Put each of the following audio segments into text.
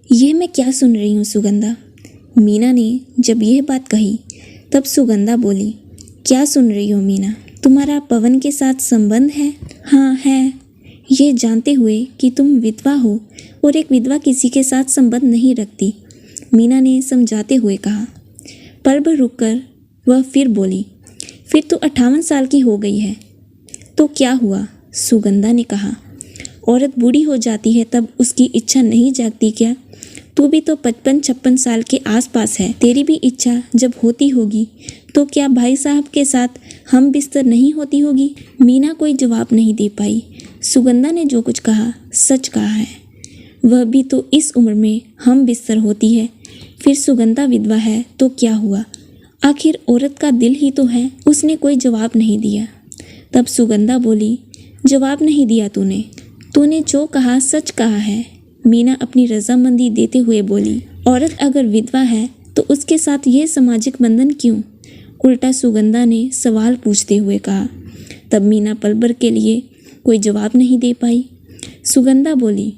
यह मैं क्या सुन रही हूँ सुगंधा? मीना ने जब यह बात कही तब सुगंधा बोली, क्या सुन रही हो मीना? तुम्हारा पवन के साथ संबंध है? हाँ है। यह जानते हुए कि तुम विधवा हो और एक विधवा किसी के साथ संबंध नहीं रखती, मीना ने समझाते हुए कहा। पल भर रुककर वह फिर बोली, फिर तो 58 साल की हो गई है तो क्या हुआ? सुगंधा ने कहा, औरत बूढ़ी हो जाती है तब उसकी इच्छा नहीं जागती क्या? तू भी तो 55-56 साल के आसपास है, तेरी भी इच्छा जब होती होगी तो क्या भाई साहब के साथ हम बिस्तर नहीं होती होगी? मीना कोई जवाब नहीं दे पाई। सुगंधा ने जो कुछ कहा सच कहा है, वह भी तो इस उम्र में हम बिस्तर होती है। फिर सुगंधा विधवा है तो क्या हुआ? आखिर औरत का दिल ही तो है। उसने कोई जवाब नहीं दिया। तब सुगंधा बोली, जवाब नहीं दिया तूने जो कहा सच कहा है। मीना अपनी रजामंदी देते हुए बोली, औरत अगर विधवा है तो उसके साथ यह सामाजिक बंधन क्यों? उल्टा सुगंधा ने सवाल पूछते हुए कहा। तब मीना पल भर के लिए कोई जवाब नहीं दे पाई। सुगंधा बोली,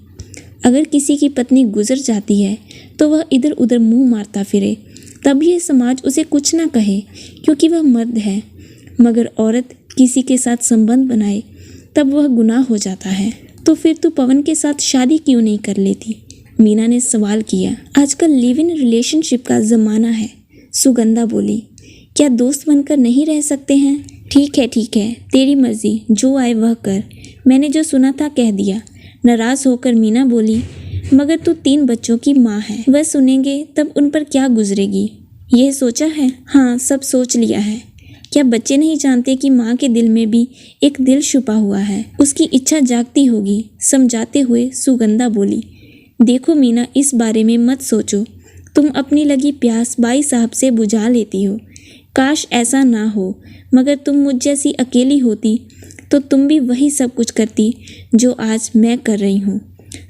अगर किसी की पत्नी गुजर जाती है तो वह इधर उधर मुंह मारता फिरे तब यह समाज उसे कुछ ना कहे क्योंकि वह मर्द है, मगर औरत किसी के साथ संबंध बनाए तब वह गुनाह हो जाता है। तो फिर तू पवन के साथ शादी क्यों नहीं कर लेती? मीना ने सवाल किया। आजकल लिव इन रिलेशनशिप का ज़माना है, सुगंधा बोली। क्या दोस्त बनकर नहीं रह सकते हैं? ठीक है, तेरी मर्जी, जो आए वह कर। मैंने जो सुना था कह दिया। नाराज़ होकर मीना बोली, मगर तू 3 बच्चों की माँ है, वह सुनेंगे तब उन पर क्या गुजरेगी? यह सोचा है? हाँ, सब सोच लिया है। क्या बच्चे नहीं जानते कि माँ के दिल में भी एक दिल छुपा हुआ है, उसकी इच्छा जागती होगी? समझाते हुए सुगंधा बोली, देखो मीना, इस बारे में मत सोचो। तुम अपनी लगी प्यास भाई साहब से बुझा लेती हो। काश ऐसा ना हो, मगर तुम मुझ जैसी अकेली होती तो तुम भी वही सब कुछ करती जो आज मैं कर रही हूँ।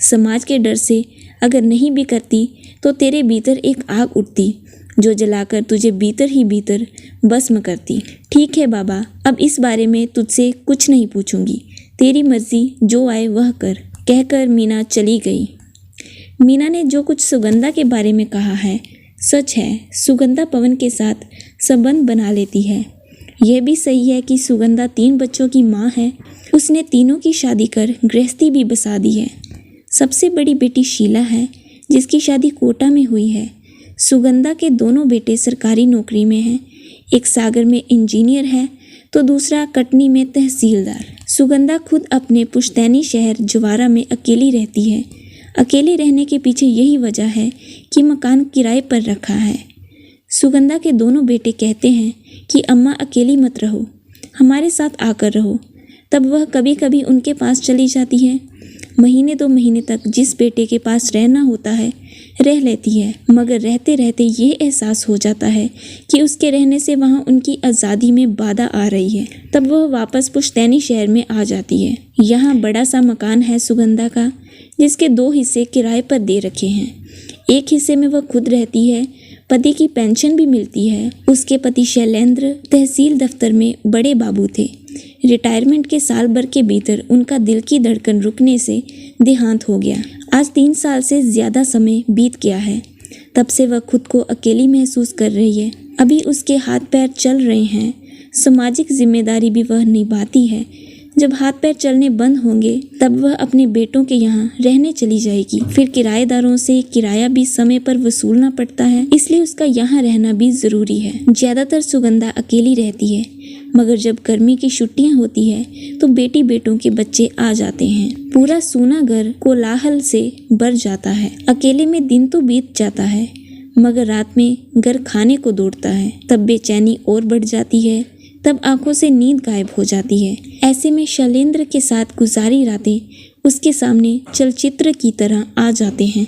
समाज के डर से अगर नहीं भी करती तो तेरे भीतर एक आग उठती जो जलाकर तुझे भीतर ही भीतर भस्म करती। ठीक है बाबा, अब इस बारे में तुझसे कुछ नहीं पूछूंगी, तेरी मर्जी, जो आए वह कर, कहकर मीना चली गई। मीना ने जो कुछ सुगंधा के बारे में कहा है सच है। सुगंधा पवन के साथ संबंध बना लेती है। यह भी सही है कि सुगंधा 3 बच्चों की माँ है। उसने तीनों की शादी कर गृहस्थी भी बसा दी है। सबसे बड़ी बेटी शीला है जिसकी शादी कोटा में हुई है। सुगंधा के दोनों बेटे सरकारी नौकरी में हैं। एक सागर में इंजीनियर है तो दूसरा कटनी में तहसीलदार। सुगंधा खुद अपने पुश्तैनी शहर जवारा में अकेली रहती है। अकेले रहने के पीछे यही वजह है कि मकान किराए पर रखा है। सुगंधा के दोनों बेटे कहते हैं कि अम्मा अकेली मत रहो, हमारे साथ आकर रहो। तब वह कभी कभी उनके पास चली जाती है। महीने 2 महीने तक जिस बेटे के पास रहना होता है रह लेती है, मगर रहते रहते ये एहसास हो जाता है कि उसके रहने से वहाँ उनकी आज़ादी में बाधा आ रही है। तब वह वापस पुश्तैनी शहर में आ जाती है। यहाँ बड़ा सा मकान है सुगंधा का, जिसके 2 हिस्से किराए पर दे रखे हैं। एक हिस्से में वह खुद रहती है, पति की पेंशन भी मिलती है। उसके पति शैलेंद्र तहसील दफ्तर में बड़े बाबू थे। रिटायरमेंट के साल भर के भीतर उनका दिल की धड़कन रुकने से देहांत हो गया। आज 3 साल से ज़्यादा समय बीत गया है। तब से वह खुद को अकेली महसूस कर रही है। अभी उसके हाथ पैर चल रहे हैं, सामाजिक जिम्मेदारी भी वह निभाती है। जब हाथ पैर चलने बंद होंगे तब वह अपने बेटों के यहाँ रहने चली जाएगी। फिर किराएदारों से किराया भी समय पर वसूलना पड़ता है, इसलिए उसका यहाँ रहना भी ज़रूरी है। ज़्यादातर सुगंधा अकेली रहती है, मगर जब गर्मी की छुट्टियाँ होती है तो बेटी बेटों के बच्चे आ जाते हैं। पूरा सूना घर कोलाहल से भर जाता है। अकेले में दिन तो बीत जाता है, मगर रात में घर खाने को दौड़ता है। तब बेचैनी और बढ़ जाती है, तब आंखों से नींद गायब हो जाती है। ऐसे में शैलेंद्र के साथ गुजारी रातें उसके सामने चलचित्र की तरह आ जाते हैं।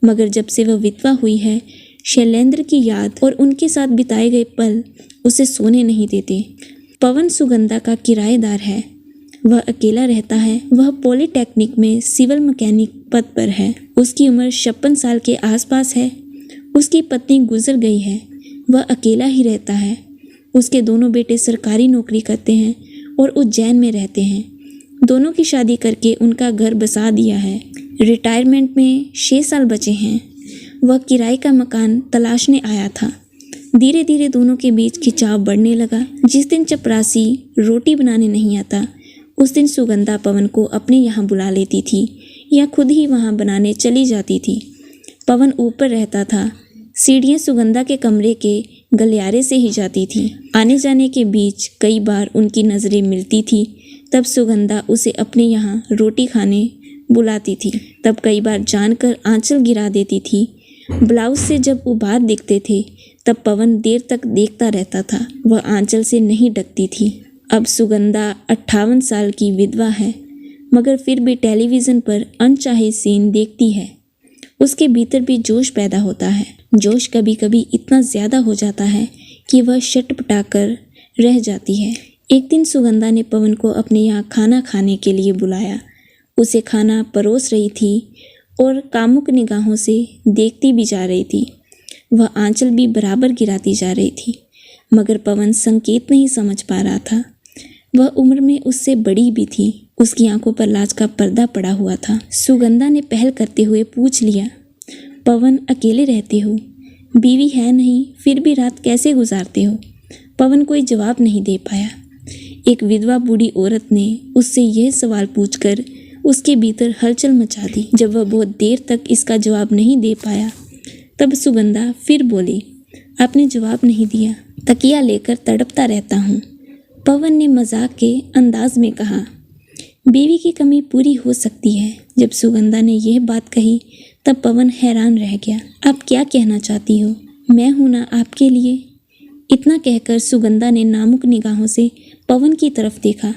मगर जब से वह विधवा हुई है, शैलेंद्र की याद और उनके साथ बिताए गए पल उसे सोने नहीं देते। पवन सुगंधा का किराएदार है। वह अकेला रहता है। वह पॉलीटेक्निक में सिविल मैकेनिक पद पर है। उसकी उम्र 56 साल के आसपास है। उसकी पत्नी गुजर गई है। वह अकेला ही रहता है। उसके दोनों बेटे सरकारी नौकरी करते हैं और उज्जैन में रहते हैं। दोनों की शादी करके उनका घर बसा दिया है। रिटायरमेंट में 6 साल बचे हैं। वह किराए का मकान तलाशने आया था। धीरे धीरे दोनों के बीच खिंचाव बढ़ने लगा। जिस दिन चपरासी रोटी बनाने नहीं आता, उस दिन सुगंधा पवन को अपने यहाँ बुला लेती थी या खुद ही वहाँ बनाने चली जाती थी। पवन ऊपर रहता था। सीढ़ियाँ सुगंधा के कमरे के गलियारे से ही जाती थी। आने जाने के बीच कई बार उनकी नज़रें मिलती थी। तब सुगंधा उसे अपने यहाँ रोटी खाने बुलाती थी। तब कई बार जानकर आंचल गिरा देती थी। ब्लाउज से जब उभार दिखते थे तब पवन देर तक देखता रहता था। वह आंचल से नहीं ढकती थी। अब सुगंधा 58 साल की विधवा है, मगर फिर भी टेलीविज़न पर अनचाहे सीन देखती है। उसके भीतर भी जोश पैदा होता है। जोश कभी कभी इतना ज़्यादा हो जाता है कि वह शटपटा कर रह जाती है। एक दिन सुगंधा ने पवन को अपने यहाँ खाना खाने के लिए बुलाया। उसे खाना परोस रही थी और कामुक निगाहों से देखती भी जा रही थी। वह आंचल भी बराबर गिराती जा रही थी, मगर पवन संकेत नहीं समझ पा रहा था। वह उम्र में उससे बड़ी भी थी। उसकी आंखों पर लाज का पर्दा पड़ा हुआ था। सुगंधा ने पहल करते हुए पूछ लिया, पवन अकेले रहते हो? बीवी है नहीं, फिर भी रात कैसे गुजारते हो? पवन कोई जवाब नहीं दे पाया। एक विधवा बूढ़ी औरत ने उससे यह सवाल पूछकर उसके भीतर हलचल मचा दी। जब वह बहुत देर तक इसका जवाब नहीं दे पाया, तब सुगंधा फिर बोली, आपने जवाब नहीं दिया। तकिया लेकर तड़पता रहता हूँ, पवन ने मजाक के अंदाज में कहा। बीवी की कमी पूरी हो सकती है। जब सुगंधा ने यह बात कही तब पवन हैरान रह गया। आप क्या कहना चाहती हो? मैं हूं ना आपके लिए। इतना कहकर सुगंधा ने नामुक निगाहों से पवन की तरफ देखा।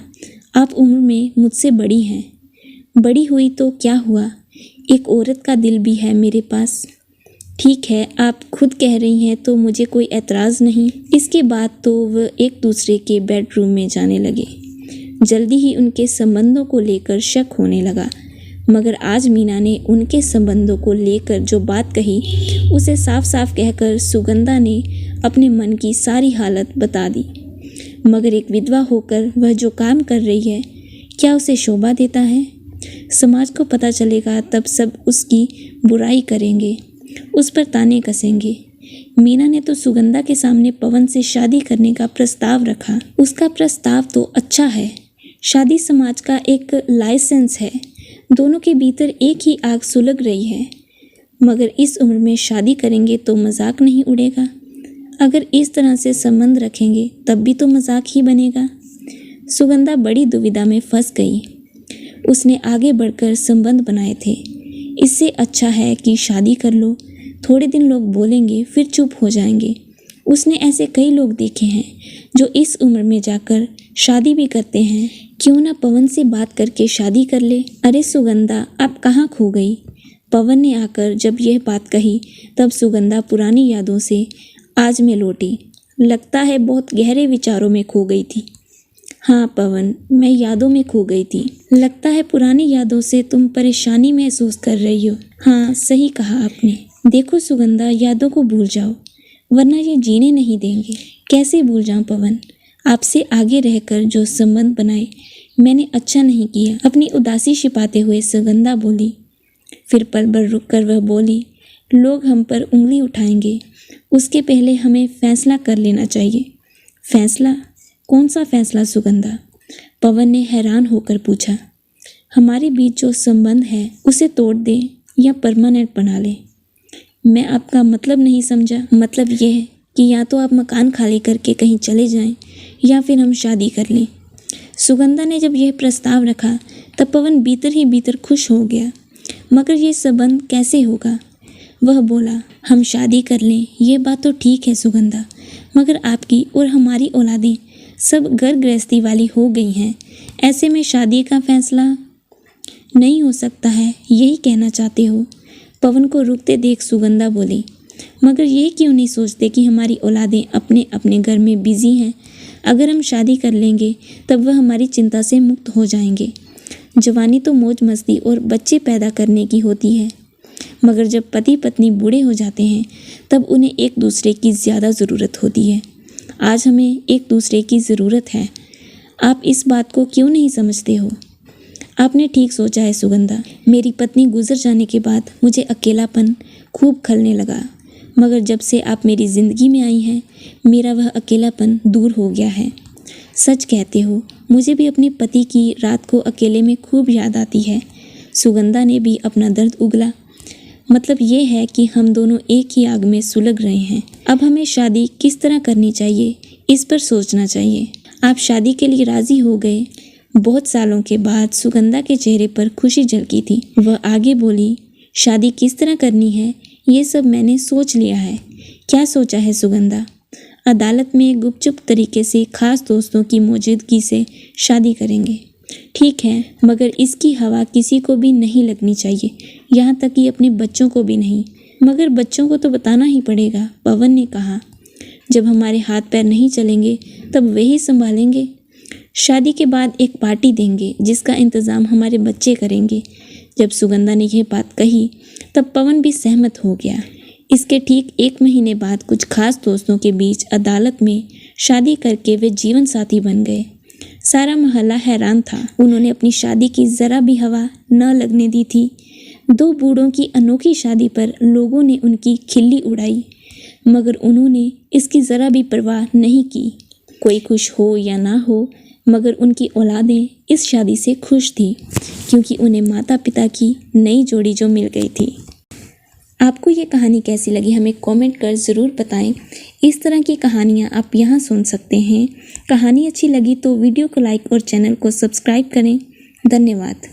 आप उम्र में मुझसे बड़ी हैं। बड़ी हुई तो क्या हुआ, एक औरत का दिल भी है मेरे पास। ठीक है, आप खुद कह रही हैं तो मुझे कोई एतराज़ नहीं। इसके बाद तो वह एक दूसरे के बेडरूम में जाने लगे। जल्दी ही उनके संबंधों को लेकर शक होने लगा, मगर आज मीना ने उनके संबंधों को लेकर जो बात कही उसे साफ साफ कहकर सुगंधा ने अपने मन की सारी हालत बता दी। मगर एक विधवा होकर वह जो काम कर रही है, क्या उसे शोभा देता है? समाज को पता चलेगा तब सब उसकी बुराई करेंगे, उस पर ताने कसेंगे। मीना ने तो सुगंधा के सामने पवन से शादी करने का प्रस्ताव रखा। उसका प्रस्ताव तो अच्छा है। शादी समाज का एक लाइसेंस है। दोनों के भीतर एक ही आग सुलग रही है, मगर इस उम्र में शादी करेंगे तो मजाक नहीं उड़ेगा। अगर इस तरह से संबंध रखेंगे तब भी तो मजाक ही बनेगा। सुगंधा बड़ी दुविधा में फंस गई। उसने आगे बढ़कर संबंध बनाए थे। इससे अच्छा है कि शादी कर लो, थोड़े दिन लोग बोलेंगे फिर चुप हो जाएंगे। उसने ऐसे कई लोग देखे हैं जो इस उम्र में जाकर शादी भी करते हैं। क्यों ना पवन से बात करके शादी कर ले। अरे सुगंधा, आप कहाँ खो गई? पवन ने आकर जब यह बात कही तब सुगंधा पुरानी यादों से आज में लौटी। लगता है बहुत गहरे विचारों में खो गई थी। हाँ पवन, मैं यादों में खो गई थी। लगता है पुरानी यादों से तुम परेशानी महसूस कर रही हो। हाँ, सही कहा आपने। देखो सुगंधा, यादों को भूल जाओ, वरना ये जीने नहीं देंगे। कैसे भूल जाऊं पवन? आपसे आगे रहकर जो संबंध बनाए मैंने अच्छा नहीं किया। अपनी उदासी छिपाते हुए सुगंधा बोली। फिर पल भर रुक कर वह बोली, लोग हम पर उंगली उठाएंगे, उसके पहले हमें फैसला कर लेना चाहिए। फैसला? कौन सा फैसला सुगंधा? पवन ने हैरान होकर पूछा। हमारे बीच जो संबंध है उसे तोड़ दें या परमानेंट बना लें। मैं आपका मतलब नहीं समझा। मतलब यह है कि या तो आप मकान खाली करके कहीं चले जाएं या फिर हम शादी कर लें। सुगंधा ने जब यह प्रस्ताव रखा तब पवन भीतर ही भीतर खुश हो गया। मगर ये संबंध कैसे होगा? वह बोला, हम शादी कर लें, ये बात तो ठीक है सुगंधा, मगर आपकी और हमारी औलादें सब घर गृहस्थी वाली हो गई हैं। ऐसे में शादी का फैसला नहीं हो सकता है, यही कहना चाहते हो? पवन को रुकते देख सुगंधा बोली, मगर ये क्यों नहीं सोचते कि हमारी औलादें अपने अपने घर में बिजी हैं। अगर हम शादी कर लेंगे तब वह हमारी चिंता से मुक्त हो जाएंगे। जवानी तो मौज मस्ती और बच्चे पैदा करने की होती है, मगर जब पति पत्नी बूढ़े हो जाते हैं तब उन्हें एक दूसरे की ज़्यादा ज़रूरत होती है। आज हमें एक दूसरे की ज़रूरत है। आप इस बात को क्यों नहीं समझते हो? आपने ठीक सोचा है सुगंधा। मेरी पत्नी गुजर जाने के बाद मुझे अकेलापन खूब खलने लगा, मगर जब से आप मेरी ज़िंदगी में आई हैं मेरा वह अकेलापन दूर हो गया है। सच कहते हो, मुझे भी अपने पति की रात को अकेले में खूब याद आती है। सुगंधा ने भी अपना दर्द उगला। मतलब ये है कि हम दोनों एक ही आग में सुलग रहे हैं। अब हमें शादी किस तरह करनी चाहिए इस पर सोचना चाहिए। आप शादी के लिए राज़ी हो गए। बहुत सालों के बाद सुगंधा के चेहरे पर खुशी झलकी थी। वह आगे बोली, शादी किस तरह करनी है ये सब मैंने सोच लिया है। क्या सोचा है सुगंधा? अदालत में गुपचुप तरीके से खास दोस्तों की मौजूदगी से शादी करेंगे। ठीक है, मगर इसकी हवा किसी को भी नहीं लगनी चाहिए, यहाँ तक कि अपने बच्चों को भी नहीं। मगर बच्चों को तो बताना ही पड़ेगा, पवन ने कहा। जब हमारे हाथ पैर नहीं चलेंगे तब वही संभालेंगे। शादी के बाद एक पार्टी देंगे जिसका इंतज़ाम हमारे बच्चे करेंगे। जब सुगंधा ने यह बात कही तब पवन भी सहमत हो गया। इसके ठीक 1 महीने बाद कुछ खास दोस्तों के बीच अदालत में शादी करके वे जीवन साथी बन गए। सारा मोहल्ला हैरान था। उन्होंने अपनी शादी की ज़रा भी हवा न लगने दी थी। 2 बूढ़ों की अनोखी शादी पर लोगों ने उनकी खिल्ली उड़ाई, मगर उन्होंने इसकी ज़रा भी परवाह नहीं की। कोई खुश हो या ना हो, मगर उनकी औलादें इस शादी से खुश थी, क्योंकि उन्हें माता पिता की नई जोड़ी जो मिल गई थी। आपको ये कहानी कैसी लगी हमें कमेंट कर ज़रूर बताएं। इस तरह की कहानियाँ आप यहाँ सुन सकते हैं। कहानी अच्छी लगी तो वीडियो को लाइक और चैनल को सब्सक्राइब करें। धन्यवाद।